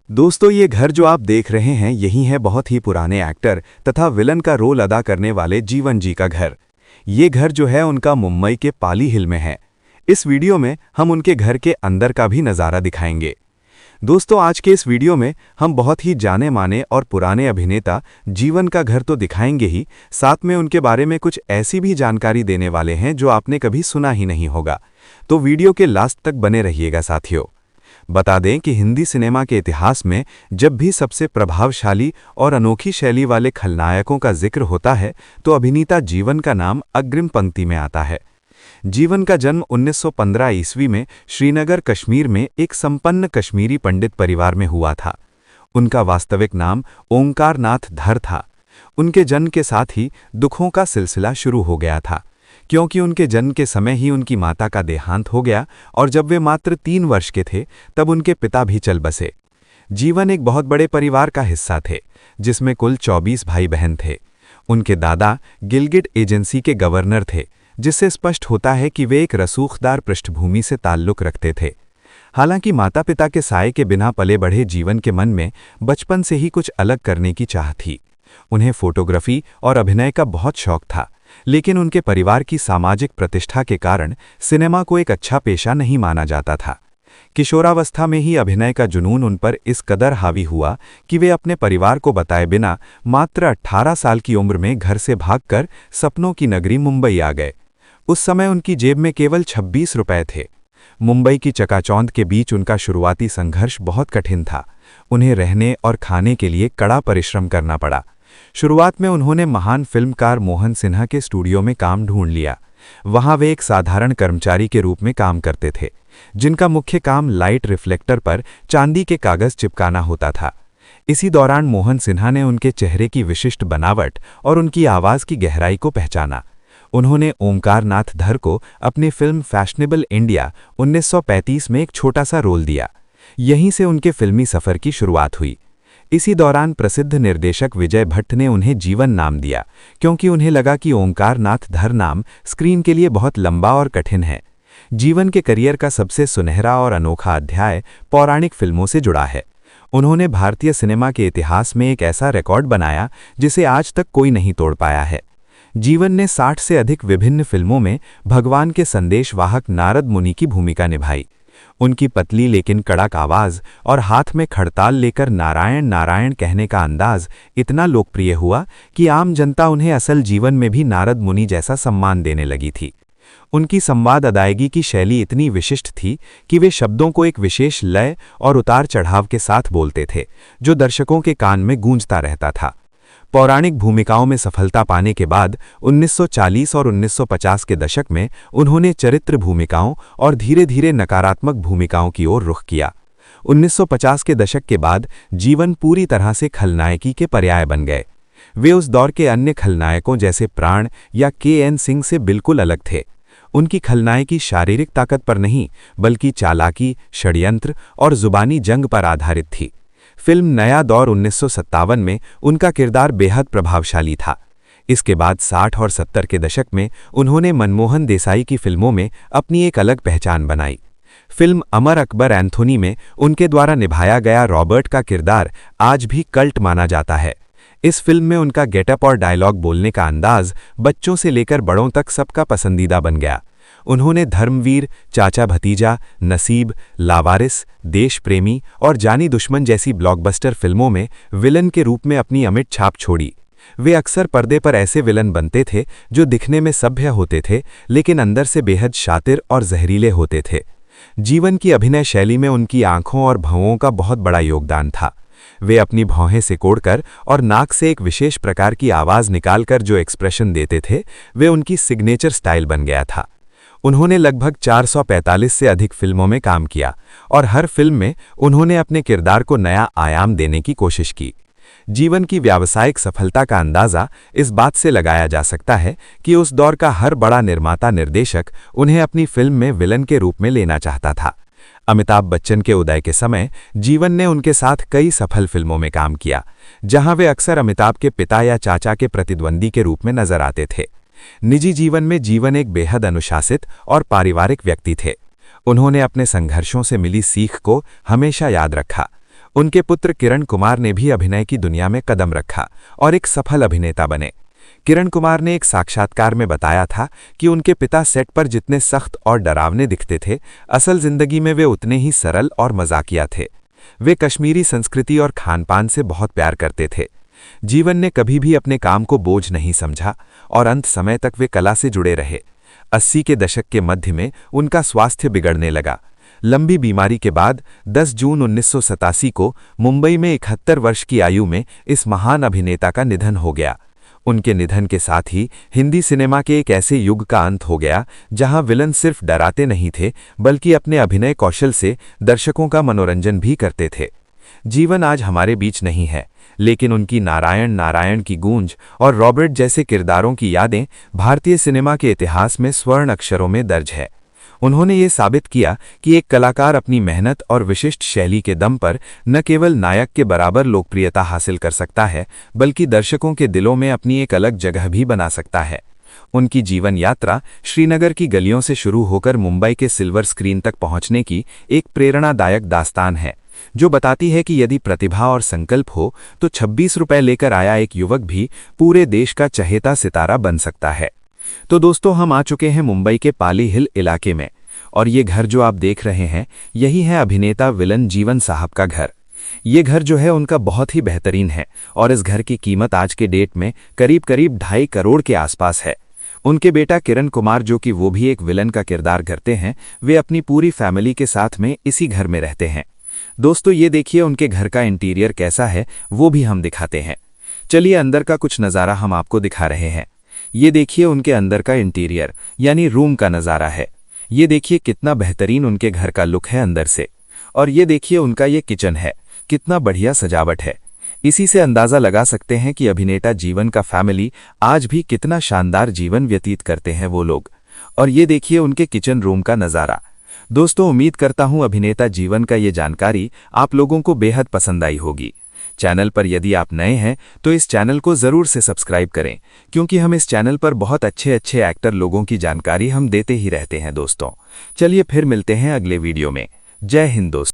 दोस्तों, ये घर जो आप देख रहे हैं यही है बहुत ही पुराने एक्टर तथा विलन का रोल अदा करने वाले जीवन जी का घर। ये घर जो है उनका मुंबई के पाली हिल में है। इस वीडियो में हम उनके घर के अंदर का भी नज़ारा दिखाएंगे। दोस्तों, आज के इस वीडियो में हम बहुत ही जाने माने और पुराने अभिनेता जीवन का घर तो दिखाएंगे ही, साथ में उनके बारे में कुछ ऐसी भी जानकारी देने वाले हैं जो आपने कभी सुना ही नहीं होगा। तो वीडियो के लास्ट तक बने रहिएगा साथियों। बता दें कि हिंदी सिनेमा के इतिहास में जब भी सबसे प्रभावशाली और अनोखी शैली वाले खलनायकों का जिक्र होता है तो अभिनेता जीवन का नाम अग्रिम पंक्ति में आता है। जीवन का जन्म 1915 ईस्वी में श्रीनगर कश्मीर में एक संपन्न कश्मीरी पंडित परिवार में हुआ था। उनका वास्तविक नाम ओंकार नाथ धर था। उनके जन्म के साथ ही दुखों का सिलसिला शुरू हो गया था, क्योंकि उनके जन्म के समय ही उनकी माता का देहांत हो गया और जब वे मात्र 3 वर्ष के थे तब उनके पिता भी चल बसे। जीवन एक बहुत बड़े परिवार का हिस्सा थे, जिसमें कुल 24 भाई बहन थे। उनके दादा गिलगिट एजेंसी के गवर्नर थे, जिससे स्पष्ट होता है कि वे एक रसूखदार पृष्ठभूमि से ताल्लुक रखते थे। हालांकि माता पिता के साए के बिना पले बढ़े जीवन के मन में बचपन से ही कुछ अलग करने की चाह थी। उन्हें फोटोग्राफी और अभिनय का बहुत शौक था, लेकिन उनके परिवार की सामाजिक प्रतिष्ठा के कारण सिनेमा को एक अच्छा पेशा नहीं माना जाता था। किशोरावस्था में ही अभिनय का जुनून उन पर इस कदर हावी हुआ कि वे अपने परिवार को बताए बिना मात्र 18 साल की उम्र में घर से भागकर सपनों की नगरी मुंबई आ गए। उस समय उनकी जेब में केवल 26 रुपए थे। मुंबई की चकाचौंध के बीच उनका शुरुआती संघर्ष बहुत कठिन था। उन्हें रहने और खाने के लिए कड़ा परिश्रम करना पड़ा। शुरुआत में उन्होंने महान फिल्मकार मोहन सिन्हा के स्टूडियो में काम ढूंढ लिया। वहां वे एक साधारण कर्मचारी के रूप में काम करते थे, जिनका मुख्य काम लाइट रिफ्लेक्टर पर चांदी के कागज चिपकाना होता था। इसी दौरान मोहन सिन्हा ने उनके चेहरे की विशिष्ट बनावट और उनकी आवाज की गहराई को पहचाना। उन्होंने ओंकार नाथ धर को अपनी फिल्म फैशनेबल इंडिया 1935 में एक छोटा सा रोल दिया। यहीं से उनके फिल्मी सफर की शुरुआत हुई। इसी दौरान प्रसिद्ध निर्देशक विजय भट्ट ने उन्हें जीवन नाम दिया, क्योंकि उन्हें लगा कि ओंकार नाथ धर नाम स्क्रीन के लिए बहुत लंबा और कठिन है। जीवन के करियर का सबसे सुनहरा और अनोखा अध्याय पौराणिक फिल्मों से जुड़ा है। उन्होंने भारतीय सिनेमा के इतिहास में एक ऐसा रिकॉर्ड बनाया जिसे आज तक कोई नहीं तोड़ पाया है। जीवन ने 60 से अधिक विभिन्न फिल्मों में भगवान के संदेशवाहक नारद मुनि की भूमिका निभाई। उनकी पतली लेकिन कड़क आवाज और हाथ में खड़ताल लेकर नारायण नारायण कहने का अंदाज इतना लोकप्रिय हुआ कि आम जनता उन्हें असल जीवन में भी नारद मुनि जैसा सम्मान देने लगी थी। उनकी संवाद अदायगी की शैली इतनी विशिष्ट थी कि वे शब्दों को एक विशेष लय और उतार चढ़ाव के साथ बोलते थे, जो दर्शकों के कान में गूंजता रहता था। पौराणिक भूमिकाओं में सफलता पाने के बाद 1940 और 1950 के दशक में उन्होंने चरित्र भूमिकाओं और धीरे धीरे नकारात्मक भूमिकाओं की ओर रुख किया। 1950 के दशक के बाद जीवन पूरी तरह से खलनायकी के पर्याय बन गए। वे उस दौर के अन्य खलनायकों जैसे प्राण या के.एन. सिंह से बिल्कुल अलग थे। उनकी खलनायकी शारीरिक ताकत पर नहीं, बल्कि चालाकी, षड्यंत्र और जुबानी जंग पर आधारित थी। फिल्म नया दौर 1957 में उनका किरदार बेहद प्रभावशाली था। इसके बाद 60 और 70 के दशक में उन्होंने मनमोहन देसाई की फिल्मों में अपनी एक अलग पहचान बनाई। फिल्म अमर अकबर एंथोनी में उनके द्वारा निभाया गया रॉबर्ट का किरदार आज भी कल्ट माना जाता है। इस फिल्म में उनका गेटअप और डायलॉग बोलने का अंदाज बच्चों से लेकर बड़ों तक सबका पसंदीदा बन गया। उन्होंने धर्मवीर, चाचा भतीजा, नसीब, लावारिस, देश प्रेमी और जानी दुश्मन जैसी ब्लॉकबस्टर फिल्मों में विलन के रूप में अपनी अमिट छाप छोड़ी। वे अक्सर पर्दे पर ऐसे विलन बनते थे जो दिखने में सभ्य होते थे, लेकिन अंदर से बेहद शातिर और जहरीले होते थे। जीवन की अभिनय शैली में उनकी आंखों और भौंहों का बहुत बड़ा योगदान था। वे अपनी भौहें सिकोड़कर और नाक से एक विशेष प्रकार की आवाज निकालकर जो एक्सप्रेशन देते थे, वे उनकी सिग्नेचर स्टाइल बन गया था। उन्होंने लगभग 445 से अधिक फिल्मों में काम किया और हर फिल्म में उन्होंने अपने किरदार को नया आयाम देने की कोशिश की। जीवन की व्यावसायिक सफलता का अंदाजा इस बात से लगाया जा सकता है कि उस दौर का हर बड़ा निर्माता निर्देशक उन्हें अपनी फिल्म में विलन के रूप में लेना चाहता था। अमिताभ बच्चन के उदय के समय जीवन ने उनके साथ कई सफल फिल्मों में काम किया, जहां वे अक्सर अमिताभ के पिता या चाचा के प्रतिद्वंदी के रूप में नजर आते थे। निजी जीवन में जीवन एक बेहद अनुशासित और पारिवारिक व्यक्ति थे। उन्होंने अपने संघर्षों से मिली सीख को हमेशा याद रखा। उनके पुत्र किरण कुमार ने भी अभिनय की दुनिया में कदम रखा और एक सफल अभिनेता बने। किरण कुमार ने एक साक्षात्कार में बताया था कि उनके पिता सेट पर जितने सख्त और डरावने दिखते थे, असल जिंदगी में वे उतने ही सरल और मजाकिया थे। वे कश्मीरी संस्कृति और खानपान से बहुत प्यार करते थे। जीवन ने कभी भी अपने काम को बोझ नहीं समझा और अंत समय तक वे कला से जुड़े रहे। 80 के दशक के मध्य में उनका स्वास्थ्य बिगड़ने लगा। लंबी बीमारी के बाद 10 जून 1987 को मुंबई में 71 वर्ष की आयु में इस महान अभिनेता का निधन हो गया। उनके निधन के साथ ही हिंदी सिनेमा के एक ऐसे युग का अंत हो गया जहां विलन सिर्फ डराते नहीं थे, बल्कि अपने अभिनय कौशल से दर्शकों का मनोरंजन भी करते थे। जीवन आज हमारे बीच नहीं है, लेकिन उनकी नारायण नारायण की गूंज और रॉबर्ट जैसे किरदारों की यादें भारतीय सिनेमा के इतिहास में स्वर्ण अक्षरों में दर्ज है। उन्होंने ये साबित किया कि एक कलाकार अपनी मेहनत और विशिष्ट शैली के दम पर न केवल नायक के बराबर लोकप्रियता हासिल कर सकता है, बल्कि दर्शकों के दिलों में अपनी एक अलग जगह भी बना सकता है। उनकी जीवन यात्रा श्रीनगर की गलियों से शुरू होकर मुंबई के सिल्वर स्क्रीन तक पहुंचने की एक प्रेरणादायक दास्तान है, जो बताती है कि यदि प्रतिभा और संकल्प हो तो 26 रुपए लेकर आया एक युवक भी पूरे देश का चहेता सितारा बन सकता है। तो दोस्तों, हम आ चुके हैं मुंबई के पाली हिल इलाके में, और ये घर जो आप देख रहे हैं, यही है अभिनेता विलन जीवन साहब का घर। ये घर जो है उनका बहुत ही बेहतरीन है और इस घर की कीमत आज के डेट में करीब 2.5 करोड़ के आसपास है। उनके बेटा किरण कुमार, जो कि वो भी एक विलन का किरदार करते हैं, वे अपनी पूरी फैमिली के साथ में इसी घर में रहते हैं। दोस्तों, ये देखिए उनके घर का इंटीरियर कैसा है, वो भी हम दिखाते हैं। चलिए अंदर का कुछ नज़ारा हम आपको दिखा रहे हैं। ये देखिए उनके अंदर का इंटीरियर यानी रूम का नज़ारा है। ये देखिए कितना बेहतरीन उनके घर का लुक है अंदर से। और ये देखिए उनका ये किचन है, कितना बढ़िया सजावट है। इसी से अंदाज़ा लगा सकते हैं कि अभिनेता जीवन का फैमिली आज भी कितना शानदार जीवन व्यतीत करते हैं वो लोग। और ये देखिए उनके किचन रूम का नज़ारा। दोस्तों, उम्मीद करता हूं अभिनेता जीवन का ये जानकारी आप लोगों को बेहद पसंद आई होगी। चैनल पर यदि आप नए हैं तो इस चैनल को ज़रूर से सब्सक्राइब करें, क्योंकि हम इस चैनल पर बहुत अच्छे एक्टर लोगों की जानकारी हम देते ही रहते हैं। दोस्तों, चलिए फिर मिलते हैं अगले वीडियो में। जय हिंद दोस्तों।